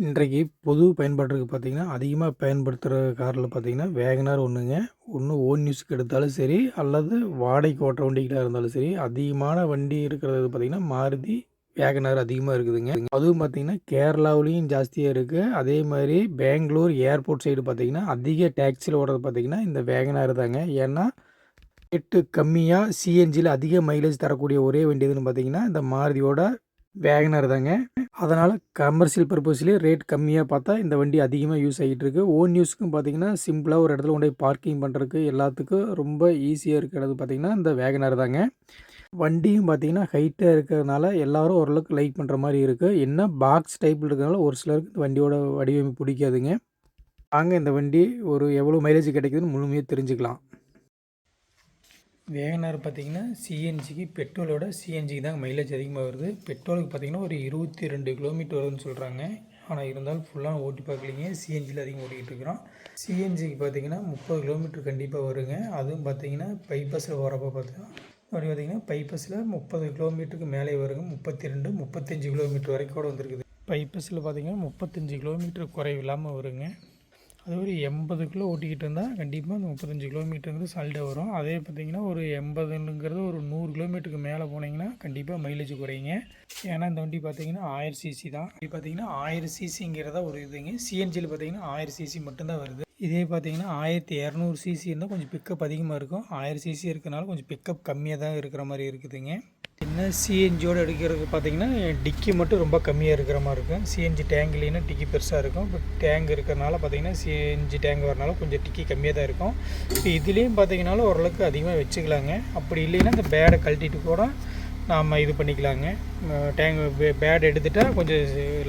இன்றைக்கு பொது பயன்பாட்டுக்கு பார்த்தீங்கன்னா, அதிகமா பயன்படுத்துகிற காரில் பார்த்தீங்கன்னா, வேகனார் ஒன்றுங்க. ஒண்ணு ஓன் யூஸ்க்கு எடுத்தாலும் சரி, அல்லது வாடகைக்கு ஓட்டுற வண்டிகளா இருந்தாலும் சரி, அதிகமான வண்டி இருக்கிறது பார்த்தீங்கன்னா, மாருதி வேகனார் அதிகமா இருக்குதுங்க. அதுவும் பார்த்தீங்கன்னா, கேரளாவுலேயும் ஜாஸ்தியா இருக்கு. அதே மாரி பெங்களூர் ஏர்போர்ட் சைடு பார்த்தீங்கன்னா, அதிக டாக்ஸில ஓடுறது பார்த்தீங்கன்னா, இந்த வேகனார் தாங்க. ஏன்னா, ரேட்டு கம்மியா சிஎன்ஜில அதிக மைலேஜ் தரக்கூடிய ஒரே வண்டி எதுன்னு பார்த்தீங்கன்னா, இந்த மாருதியோட வேகனார் தாங்க. அதனால் கமர்ஷியல் பர்பஸ்லேயே ரேட் கம்மியாக பார்த்தா இந்த வண்டி அதிகமாக யூஸ் ஆகிட்டு இருக்கு. ஓன் யூஸ்க்கும் பார்த்தீங்கன்னா, சிம்பிளாக ஒரு இடத்துல கொண்டு போய் பார்க்கிங் பண்ணுறதுக்கு எல்லாத்துக்கும் ரொம்ப ஈஸியாக இருக்கிறது பார்த்தீங்கன்னா, இந்த வேகனார் தாங்க. வண்டியும் பார்த்தீங்கன்னா, ஹைட்டாக இருக்கிறதுனால எல்லாரும் ஓரளவுக்கு லைக் பண்ணுற மாதிரி இருக்குது. என்ன பாக்ஸ் டைப்பில் இருக்கிறதுனால ஒரு சிலருக்கு இந்த வண்டியோட வடிவமைப்பு பிடிக்காதுங்க. வாங்க இந்த வண்டி ஒரு எவ்வளோ மைலேஜ் கிடைக்குதுன்னு முழுமையாக தெரிஞ்சுக்கலாம். வேகனார் பார்த்தீங்கன்னா, சிஎன்ஜிக்கு பெட்ரோலோட சிஎன்ஜிக்கு தாங்க மைலேஜ் அதிகமாக வருது. பெட்ரோலுக்கு பார்த்தீங்கன்னா ஒரு 22 கிலோமீட்டர் வருதுன்னு சொல்கிறாங்க. ஆனால் இருந்தாலும் ஃபுல்லாக ஓட்டி பார்க்கலிங்க. சிஎன்ஜியில் அதிகம் ஓட்டிகிட்டு இருக்கிறோம். சிஎன்ஜிக்கு பார்த்தீங்கன்னா 30 கிலோமீட்டர் கண்டிப்பாக வருங்க. அதுவும் பார்த்தீங்கன்னா பைபாஸில் போகிறப்ப பார்த்தீங்கன்னா பைபாஸில் 30 கிலோமீட்டருக்கு மேலே வருங்க. 32, 35 கிலோமீட்டர் வரைக்கும் கூட வந்துருக்குது. பைபாஸில் பார்த்தீங்கன்னா 35 கிலோமீட்டர் குறைவு இல்லாமல் வருங்க. அது ஒரு 80 கிலோ ஓட்டிக்கிட்டு இருந்தால் கண்டிப்பாக அந்த 35 கிலோமீட்டருங்கிறது சாலிடாக வரும். அதே பார்த்திங்கன்னா ஒரு 80ங்கிறது ஒரு 100 கிலோமீட்டருக்கு மேலே போனீங்கன்னா கண்டிப்பாக மைலேஜ் குறையுங்க. ஏன்னா இந்த வண்டி பார்த்திங்கன்னா 1000 சிசி தான். இது பார்த்திங்கன்னா 1000 சிசிங்கிறதா ஒரு இதுங்க. சிஎன்ஜியில் பார்த்திங்கன்னா 1000 சிசி மட்டும்தான் வருது. இதே பார்த்திங்கன்னா 1200 சிசி இருந்தால் கொஞ்சம் பிக்கப் அதிகமாக இருக்கும். 1000 சிசி இருக்கிறனால கொஞ்சம் பிக்கப் கம்மியாக தான் இருக்கிற மாதிரி இருக்குதுங்க. என்ன சிஎன்ஜியோடு எடுக்கிறது பார்த்திங்கன்னா டிக்கி மட்டும் ரொம்ப கம்மியாக இருக்கிற மாதிரி இருக்கும். சிஎன்ஜி டேங்க் இல்லைன்னா டிக்கி பெருசாக இருக்கும். இப்போ டேங்க் இருக்கிறனால பார்த்திங்கன்னா சிஎன்ஜி டேங்க் வரனால கொஞ்சம் டிக்கி கம்மியாக தான் இருக்கும். இப்போ இதுலேயும் பார்த்திங்கனாலும் ஓரளவுக்கு அதிகமாக வச்சுக்கலாங்க. அப்படி இல்லைன்னா இந்த பேடை கழட்டிட்டு கூட நாம் இது பண்ணிக்கலாங்க. பேட் எடுத்துகிட்டால் கொஞ்சம்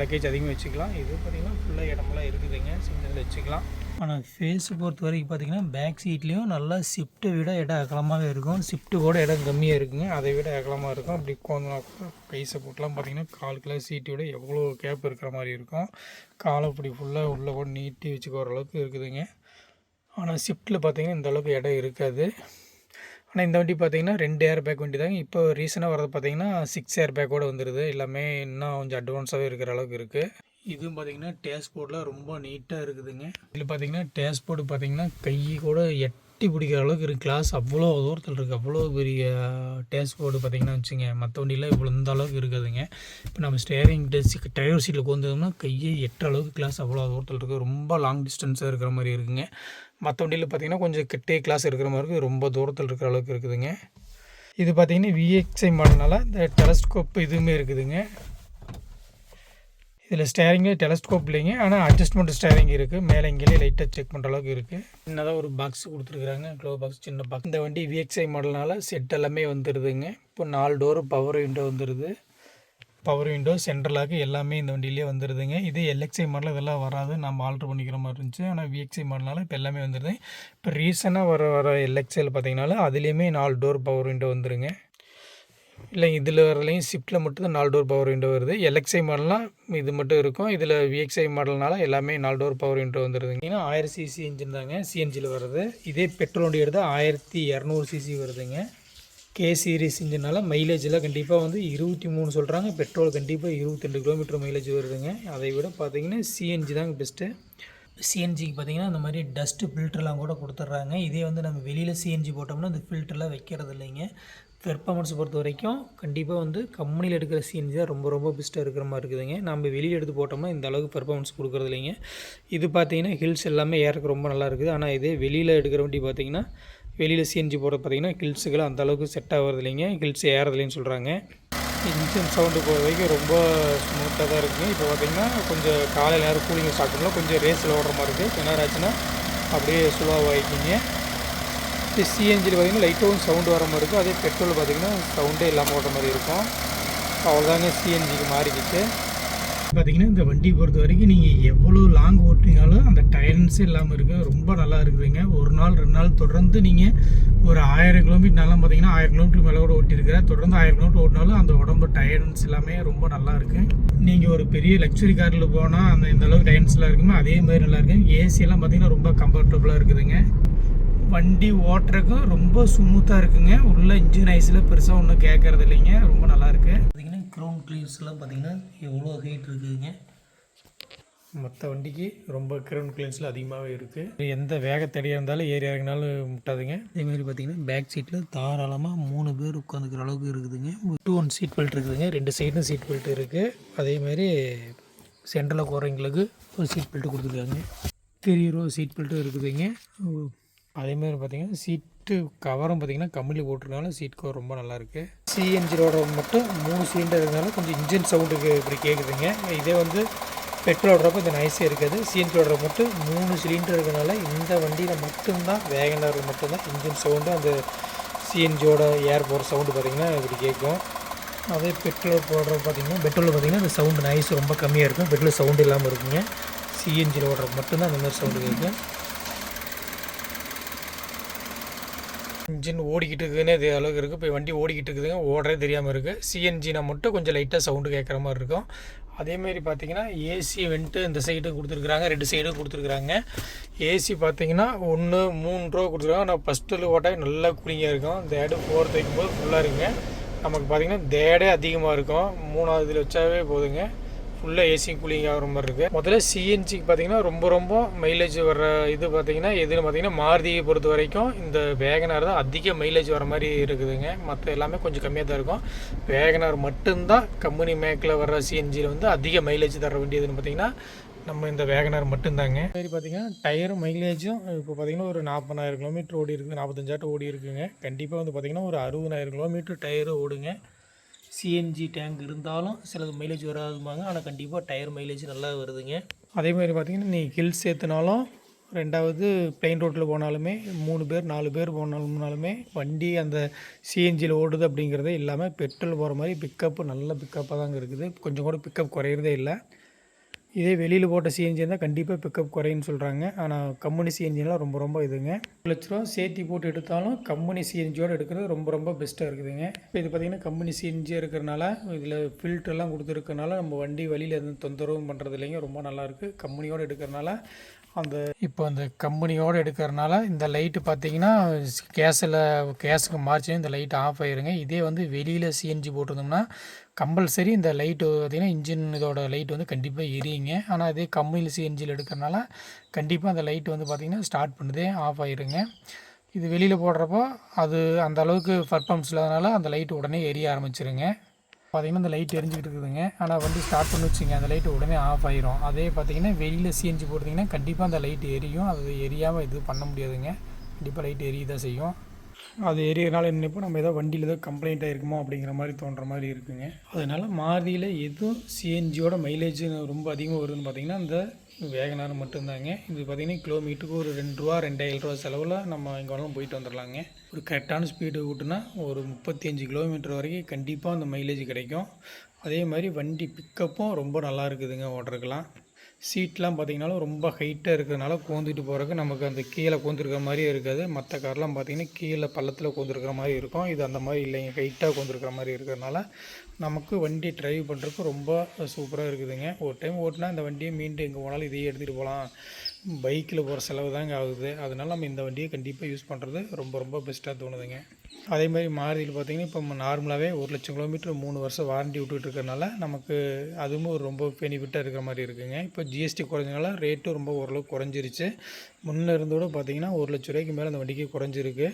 லக்கேஜ் அதிகமாக வச்சுக்கலாம். இது பார்த்திங்கன்னா ஃபுல்லாக இடமெல்லாம் இருக்குதுங்க. சின்னதில் வச்சுக்கலாம். ஆனால் ஃபேஸு பொறுத்த வரைக்கும் பார்த்திங்கன்னா பேக் சீட்லேயும் நல்லா ஷிஃப்ட்டை விட இடம் அகலமாகவே இருக்கும். ஷிஃப்ட்டு கூட இடம் கம்மியாக இருக்குங்க. அதை விட அகலமாக இருக்கும். அப்படி உட்காந்து கைஸை போட்டுலாம் பார்த்திங்கன்னா காலுக்குலாம் சீட்டை விட எவ்வளோ கேப் இருக்கிற மாதிரி இருக்கும். காலை இப்படி ஃபுல்லாக உள்ளே கூட நீட்டி வச்சுக்கிற அளவுக்கு இருக்குதுங்க. ஆனால் ஷிஃப்ட்டில் பார்த்திங்கன்னா இந்தளவுக்கு இடம் இருக்காது. ஆனால் இந்த வண்டி பார்த்திங்கன்னா 2 ஏர் பேக் வண்டி தாங்க. இப்போ ரீசனாக வரது பார்த்திங்கன்னா 6 ஏர் பேக்கோடு வந்துடுது. எல்லாமே இன்னும் கொஞ்சம் அட்வான்ஸாகவே இருக்கிற அளவுக்கு இருக்குது. இதுவும் பார்த்திங்கன்னா டேஷ்போர்டில் ரொம்ப நீட்டாக இருக்குதுங்க. இதில் பார்த்திங்கன்னா டேஷ்போர்டு பார்த்திங்கன்னா கை கூட எட்டி பிடிக்கிற அளவுக்கு இருக்குது. கிளாஸ் அவ்வளோ தூரத்தில் இருக்குது. அவ்வளோ பெரிய டேஷ்போர்டு பார்த்திங்கன்னா வச்சுங்க. மற்ற வண்டியில் இவ்வளோ இந்த அளவுக்கு இருக்காதுங்க. இப்போ நம்ம ஸ்டேரிங் டிரைவர் சீட்டில் உட்காந்தோம்னா கையை எட்டுற அளவுக்கு கிளாஸ் அவ்வளோ தூரத்தில் இருக்குது. ரொம்ப லாங் டிஸ்டன்ஸாக இருக்கிற மாதிரி இருக்குதுங்க. மற்ற வண்டியில் பார்த்திங்கன்னா கொஞ்சம் கிட்டே கிளாஸ் இருக்கிற மாதிரி இருக்குது. ரொம்ப தூரத்தில் இருக்கிற அளவுக்கு இருக்குதுங்க. இது பார்த்திங்கன்னா விஎக்ஸ்ஐ மாடல்னால இந்த டெலஸ்கோப் இதுவுமே இருக்குதுங்க. இதில் ஸ்டேரிங்கு டெலஸ்கோப் இல்லைங்க. ஆனால் அட்ஜஸ்ட்மெண்ட் ஸ்டேரிங் இருக்குது. மேலே இங்கேயே லைட்டாக செக் பண்ணுற அளவுக்கு இருக்குது. சின்னதாக ஒரு பாக்ஸ் கொடுத்துருக்குறாங்க. க்ளோ பாக்ஸ் சின்ன பாக்ஸ். இந்த வண்டி விஎக்ஸ்ஐ மாடல்னால செட் எல்லாமே வந்துடுதுங்க. இப்போ 4 டோரு பவர் விண்டோ வந்துடுது. பவர் விண்டோ சென்ட்ரலாக எல்லாமே இந்த வண்டியிலே வந்துடுதுங்க. இது எல்எக்ஸ்ஐ மாடல் இதெல்லாம் வராது. நம்ம ஆல்ட்ரு பண்ணிக்கிற மாதிரி இருந்துச்சு. ஆனால் விஎக்ஸ்ஐ மாடல்னால இப்போ எல்லாமே வந்துடுது. இப்போ ரீசனாக வர எல்எக்ஸ்ஐயில் பார்த்தீங்கன்னாலும் அதுலேயுமே 4 டோர் பவர் விண்டோ வந்துடுங்க. இல்லை இதில் வரலையும் ஷிஃப்ட்டில் மட்டும்தான் 4 டோர் பவர் விண்டோ வருது. எல்எக்ஸ்ஐ மாடல்னால் இது மட்டும் இருக்கும். இதில் விஎக்ஸ்ஐ மாடல்னால எல்லாமே 4 டோர் பவர் விண்டோ வந்துடுதுங்க. ஏன்னா 1000 சிசி இன்ஜின் தாங்க சிஎன்ஜியில் வருது. இதே பெட்ரோல் வண்டி எடுத்தால் 1200 சிசி வருதுங்க. கே சீரிஸ் இன்ஜினால் மைலேஜில் கண்டிப்பாக வந்து 23 சொல்கிறாங்க. பெட்ரோல் கண்டிப்பாக 22 கிலோமீட்டர் மைலேஜ் வருதுங்க. அதை விட பார்த்திங்கன்னா சிஎன்ஜி தாங்க பெஸ்ட்டு. சிஎன்ஜிக்கு பார்த்திங்கன்னா இந்த மாதிரி டஸ்ட்டு ஃபில்டர்லாம் கூட கொடுத்துட்றாங்க. இதே வந்து நம்ம வெளியில் சிஎன்ஜி போட்டோம்னா அந்த ஃபில்டர்லாம் வைக்கிறது இல்லைங்க. பெர்ஃபார்மன்ஸ் பொறுத்த வரைக்கும் கண்டிப்பாக வந்து கம்பெனியில் எடுக்கிற சிஎன்ஜி தான் ரொம்ப பெஸ்ட்டாக இருக்கிற மாதிரி இருக்குதுங்க. நம்ம வெளியில் எடுத்து போட்டோம்னா இந்த அளவுக்கு பெர்ஃபார்மன்ஸ் கொடுக்குறது இல்லைங்க. இது பார்த்திங்கன்னா ஹில்ஸ் எல்லாமே ஏறக்கு ரொம்ப நல்லா இருக்குது. ஆனால் இதே வெளியில் எடுக்கிற வண்டி பார்த்திங்கன்னா வெளியில் சிஎன்ஜி போடுறது பார்த்திங்கன்னா ஹில்ஸுக்கெல்லாம் அந்தளவுக்கு செட் ஆகிறது இல்லைங்க. ஹில்ஸ் ஏறதில்லைன்னு சொல்கிறாங்க. இன்ஜின் சவுண்டு போகிற வரைக்கும் ரொம்ப ஸ்மூத்தாக தான் இருக்குங்க. இப்போ பார்த்திங்கன்னா கொஞ்சம் காலையில் நேரம் கூலிங் ஸ்டார்ட் பண்ணலாம். கொஞ்சம் ரேஸில் ஓடுற மாதிரி இருக்குது. கிணறு ஆச்சுன்னா அப்படியே ஸ்லோவாக ஆகிக்கிங்க. சிஎன்ஜியில் பார்த்திங்கன்னா லைட்டாகவும் சவுண்டு வர மாதிரி இருக்கும். அதே பெட்ரோல் பார்த்திங்கன்னா சவுண்டே இல்லாமல் ஓடுற மாதிரி இருக்கும். அவ்வளோதாங்க சிஎன்ஜிக்கு மாறிக்கிச்சு. பார்த்திங்கன்னா இந்த வண்டி பொறுத்த வரைக்கும் நீங்கள் எவ்வளோ லாங் ஓட்டினாலும் அந்த டயர்னஸே இல்லாமல் இருக்குது. ரொம்ப நல்லா இருக்குதுங்க. ஒரு நாள் 2 நாள் தொடர்ந்து நீங்கள் ஒரு 1000 கிலோமீட்டர்னாலும் பார்த்திங்கன்னா 1000 கிலோமீட்டர் மேலே கூட ஓட்டியிருக்கிறேன். தொடர்ந்து 1000 கிலோமீட்டர் ஓட்டினாலும் அந்த உடம்பு டயர்னஸ் எல்லாமே ரொம்ப நல்லா இருக்குது. நீங்கள் ஒரு பெரிய லக்ஸுரி காரில் போனால் அந்த இந்த அளவுக்கு டயர்னஸ்லாம் இருக்குமோ அதே மாதிரி நல்லா இருக்குது. ஏசியெல்லாம் பார்த்திங்கன்னா ரொம்ப கம்ஃபர்டபுளாக இருக்குதுங்க. வண்டி ஓட்டுறதுக்கும் ரொம்ப ஸ்மூத்தாக இருக்குங்க. உள்ள இன்ஜின் ஐஸில் பெருசாக ஒன்றும் கேட்குறது இல்லைங்க. ரொம்ப நல்லாயிருக்கு. பார்த்திங்கன்னா க்ரௌன் கிளீன்ஸ்லாம் பார்த்திங்கன்னா எவ்வளோ ஹைட் இருக்குதுங்க. மற்ற வண்டிக்கு ரொம்ப கிரவுண்ட் கிளியன்ஸில் அதிகமாகவே இருக்குது. எந்த வேகத்தடியாக இருந்தாலும் ஏறி இறங்கினாலும் முட்டாதுங்க. அதேமாதிரி பார்த்திங்கன்னா பேக் சீட்டில் தாராளமாக 3 பேர் உட்காந்துக்கிற அளவுக்கு இருக்குதுங்க. 2-1 சீட் பெல்ட் இருக்குதுங்க. 2 சைடும் சீட் பெல்ட் இருக்குது. அதேமாதிரி சென்டரில் போகிறவங்களுக்கு ஒரு சீட் பெல்ட்டு கொடுத்துருக்காங்க. 3 ரோ சீட் பெல்ட்டும் இருக்குதுங்க. அதேமாதிரி பார்த்திங்கன்னா சீட்டு கவரும் பார்த்திங்கன்னா கம்பெனியில் போட்டிருந்தாலும் சீட் கவர் ரொம்ப நல்லாயிருக்கு. சிஎன்ஜியோட மட்டும் 3 சிலிண்டர் இருந்தாலும் கொஞ்சம் இன்ஜின் சவுண்டுக்கு இப்படி கேட்குதுங்க. இதே வந்து பெட்ரோலோடப்போ இந்த நைஸே இருக்காது. சிஎன்ஜியோட மட்டும் 3 சிலிண்டர் இருக்கிறனால இந்த வண்டியில் மட்டும்தான் வேகனார் மட்டும்தான் இன்ஜின் சவுண்டு அந்த சிஎன்ஜியோட ஏர் போகிற சவுண்டு பார்த்திங்கன்னா இப்படி கேட்கும். அதே பெட்ரோல் போடுறது பார்த்திங்கன்னா இந்த சவுண்டு நைஸ் ரொம்ப கம்மியாக இருக்கும். பெட்ரோல் சவுண்டு இல்லாமல் இருக்குங்க. சிஎன்ஜியில் ஓடுறது மட்டும்தான் அந்த மாதிரி சவுண்டு கேட்கும். இன்ஜின் ஓடிக்கிட்டு இருக்குதுன்னு இது அளவுக்கு இருக்குது. இப்போ வண்டி ஓடிக்கிட்டு இருக்குதுங்க, ஓடுறே தெரியாமல் இருக்குது. சிஎன்ஜினா மட்டும் கொஞ்சம் லைட்டாக சவுண்டு கேட்குற மாதிரி இருக்கும். அதேமாரி பார்த்திங்கன்னா ஏசி வென்ட்டு இந்த சைடு கொடுத்துருக்குறாங்க, 2 சைடும் கொடுத்துருக்குறாங்க. ஏசி பார்த்திங்கன்னா 3 ரூபா கொடுத்துருக்காங்க. ஆனால் ஃபஸ்ட்டில் ஓட்டால் நல்லா கூலிங்காக இருக்கும். இந்த இடம் 4 வைக்கும்போது ஃபுல்லாக இருக்குங்க. நமக்கு பார்த்திங்கன்னா இந்த இடம் அதிகமாக இருக்கும். 3வது இதில் வச்சாவே போதுங்க, ஃபுல்லாக ஏசி கூலிங் ஆகிற மாதிரி இருக்குது. முதல்ல சிஎன்ஜிக்கு பார்த்திங்கன்னா ரொம்ப மைலேஜ் வர இது பார்த்திங்கன்னா எதுன்னு பார்த்திங்கன்னா மாருதியை பொறுத்த வரைக்கும் இந்த வேகனார் தான் அதிக மைலேஜ் வர மாதிரி இருக்குதுங்க. மற்ற எல்லாமே கொஞ்சம் கம்மியாக தான் இருக்கும். வேகனார் மட்டும்தான் கம்பெனி மேக்கில் வர சிஎன்ஜியில் வந்து அதிக மைலேஜ் தர வேண்டியதுன்னு பார்த்திங்கன்னா நம்ம இந்த வேகனார் மட்டும்தாங்க. சரி பார்த்திங்கன்னா டயரும் மைலேஜும் இப்போ பார்த்திங்கன்னா ஒரு 40,000 கிலோமீட்டர் ஓடி இருக்குது, 45,000 ஓடி இருக்குங்க. கண்டிப்பாக வந்து பார்த்திங்கன்னா ஒரு 60,000 கிலோமீட்டர் டயரு ஓடுங்க. சிஎன்ஜி டேங்க் இருந்தாலும் சிலது மைலேஜ் வராதுமாங்க, ஆனால் கண்டிப்பாக டயர் மைலேஜ் நல்லா வருதுங்க. அதேமாதிரி பார்த்திங்கன்னா நீ ஹில்ஸ் ஏற்றினாலும், 2வது பிளைன் ரோட்டில் போனாலுமே 3 பேர் 4 பேர் போனாலுமே வண்டி அந்த சிஎன்ஜியில் ஓடுது அப்படிங்கிறதே இல்லாமல் பெட்ரோல் போகிற மாதிரி பிக்கப்பு நல்ல பிக்கப்பாக தாங்க இருக்குது. கொஞ்சம் கூட பிக்கப் குறையிறதே இல்லை. இதே வெளியில் போட்ட சிஎன்ஜி இருந்தால் கண்டிப்பாக பிக்கப் குறையுன்னு சொல்கிறாங்க. ஆனால் கம்பெனி சிஎன்ஜிலாம் ரொம்ப இதுங்க. 1 லட்ச ரூபா சேர்த்தி போட்டு எடுத்தாலும் கம்பெனி சிஎன்ஜியோடு எடுக்கிறது ரொம்ப பெஸ்ட்டாக இருக்குதுங்க. இப்போ இது பார்த்திங்கன்னா கம்பெனி சிஎன்ஜியாக இருக்கிறனால இதில் ஃபில்டர்லாம் கொடுத்துருக்கனால நம்ம வண்டி வழியில் எதுவும் தொந்தரவும் பண்ணுறது இல்லைங்க, ரொம்ப நல்லாயிருக்கு. கம்பெனியோடு எடுக்கிறனால அந்த கம்பெனியோடு எடுக்கிறனால இந்த லைட்டு பார்த்திங்கன்னா கேஸுக்கு மார்ச்சும் இந்த லைட் ஆஃப் ஆகிருங்க. இதே வந்து வெளியில் சிஎன்ஜி போட்டிருந்தோம்னா கம்பல்சரி இந்த லைட்டு பார்த்திங்கன்னா இன்ஜின் இதோட லைட் வந்து கண்டிப்பாக எரியுங்க. ஆனால் அதே கம்பெனியில் சிஎன்ஜியில் எடுக்கிறனால கண்டிப்பாக அந்த லைட்டு வந்து பார்த்திங்கன்னா ஸ்டார்ட் பண்ணுதே ஆஃப் ஆகிருங்க. இது வெளியில் போடுறப்போ அது அந்த அளவுக்கு பர்ஃபார்மன்ஸ் இல்லாதனால அந்த லைட்டு உடனே எரிய ஆரம்பிச்சிருங்க. பார்த்திங்கன்னா இந்த லைட் எரிஞ்சிக்கிட்டு இருக்குதுங்க. ஆனால் வண்டி ஸ்டார்ட் பண்ணி வச்சுங்க அந்த லைட்டு உடனே ஆஃப் ஆயிரும். அதே பார்த்திங்கன்னா வெளியில் சிஎன்ஜி போட்டிங்கன்னா கண்டிப்பாக அந்த லைட்டு எரியும். அது எரியாமல் இது பண்ண முடியாதுங்க. கண்டிப்பாக லைட்டு எரிய தான் செய்யும். அது எரியறனால என்னப்போ நம்ம ஏதோ வண்டியில் ஏதோ கம்ப்ளைண்ட் ஆகிருக்குமோ அப்படிங்கிற மாதிரி தோன்ற மாதிரி இருக்குங்க. அதனால் மாருதியில் எதுவும் சிஎன்ஜியோட மைலேஜ் ரொம்ப அதிகமாக வருதுன்னு பார்த்திங்கன்னா இந்த வேகனார் மட்டும்தாங்க. இது பார்த்திங்கன்னா கிலோமீட்டருக்கு ஒரு 2 ரூபா 2,000 ரூபா செலவில் நம்ம எங்கே வேணாலும் போயிட்டு வந்துடலாங்க. ஒரு கரெக்டான ஸ்பீடு விட்டுனா ஒரு 35 கிலோமீட்டர் வரைக்கும் கண்டிப்பாக அந்த மைலேஜ் கிடைக்கும். அதே மாதிரி வண்டி பிக்கப்பும் ரொம்ப நல்லா இருக்குதுங்க ஓட்டுறதுக்கெலாம். சீட்லாம் பார்த்திங்கனாலும் ரொம்ப ஹைட்டாக இருக்கிறதுனால கோந்துட்டு போகிறதுக்கு நமக்கு அந்த கீழே கோந்துருக்கிற மாதிரியே இருக்காது. மற்ற கார்லாம் பார்த்திங்கன்னா கீழே பள்ளத்தில் கோந்துருக்கிற மாதிரி இருக்கும். இது அந்த மாதிரி இல்லைங்க, ஹைட்டாக கோந்துருக்கிற மாதிரி இருக்கிறதுனால நமக்கு வண்டி ட்ரைவ் பண்ணுறதுக்கு ரொம்ப சூப்பராக இருக்குதுங்க. ஒரு டைம் ஓட்டினா இந்த வண்டியை மீண்டும் எங்கே போனாலும் இதையே எடுத்துகிட்டு போகலாம். பைக்கில் போகிற செலவு தாங்க ஆகுது. அதனால் நம்ம இந்த வண்டியை கண்டிப்பாக யூஸ் பண்ணுறது ரொம்ப பெஸ்ட்டாக தோணுதுங்க. அதே மாதிரி மாருதியில் பார்த்திங்கன்னா இப்போ நார்மலாகவே 1 லட்சம் கிலோமீட்டர் 3 வருஷம் வாரண்டி விட்டுட்டு இருக்கிறனால நமக்கு அதுவும் ரொம்ப பெனிஃபிட்டாக இருக்கிற மாதிரி இருக்குதுங்க. இப்போ ஜிஎஸ்டி குறைஞ்சனால ரேட்டும் ரொம்ப ஓரளவுக்கு குறைஞ்சிருச்சு. முன்னே இருந்தோட பார்த்திங்கன்னா 1 லட்ச ரூபாய்க்கு மேலே அந்த வண்டிக்கு குறைஞ்சிருக்கு.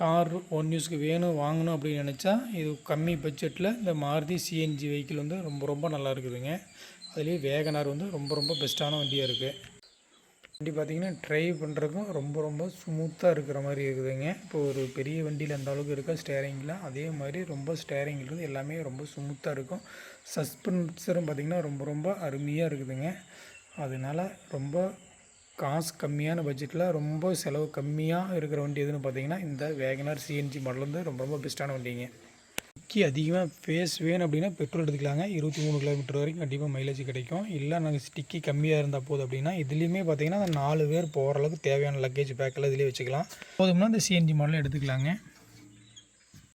கார் ஒன் யூஸ்க்கு வாங்கணும் அப்படின்னு நினச்சா இது கம்மி பட்ஜெட்டில் இந்த மாருதி சிஎன்ஜி வெஹிக்கிள் வந்து ரொம்ப நல்லா இருக்குதுங்க. அதுலேயே வேகனார் வந்து ரொம்ப பெஸ்ட்டான வண்டியாக இருக்குது. வண்டி பார்த்திங்கன்னா ட்ரைவ் பண்ணுறதுக்கும் ரொம்ப ஸ்மூத்தாக இருக்கிற மாதிரி இருக்குதுங்க. இப்போ ஒரு பெரிய வண்டியில் அந்த அளவுக்கு இருக்கா ஸ்டேரிங்கில், அதே மாதிரி ரொம்ப ஸ்டேரிங்கில் இருந்து எல்லாமே ரொம்ப ஸ்மூத்தாக இருக்கும். சஸ்பென்சரும் பார்த்திங்கன்னா ரொம்ப அருமையாக இருக்குதுங்க. அதனால் ரொம்ப காசு கம்மியான பட்ஜெட்டில் ரொம்ப செலவு கம்மியாக இருக்கிற வண்டி எதுன்னு பார்த்திங்கன்னா இந்த வேகனார் சிஎன்ஜி மாடல் வந்து ரொம்ப பெஸ்ட்டான வண்டிங்க. டிக்கி அதிகமாக ஃபேஸ் வேணும் அப்படின்னா பெட்ரோல் எடுத்துக்கலாங்க. 23 கிலோமீட்டர் வரைக்கும் கண்டிப்பாக மைலேஜ் கிடைக்கும். இல்லை நாங்கள் டிக்கி கம்மியாக இருந்தால் போதும் அப்படின்னா இதுலேயுமே பார்த்திங்கன்னா 4 பேர் போகிற அளவுக்கு தேவையான லக்கேஜ் பேக்கெல்லாம் இதிலே வச்சுக்கலாம். போதும்னா இந்த சிஎன்ஜி மாடலும் எடுத்துக்கலாங்க.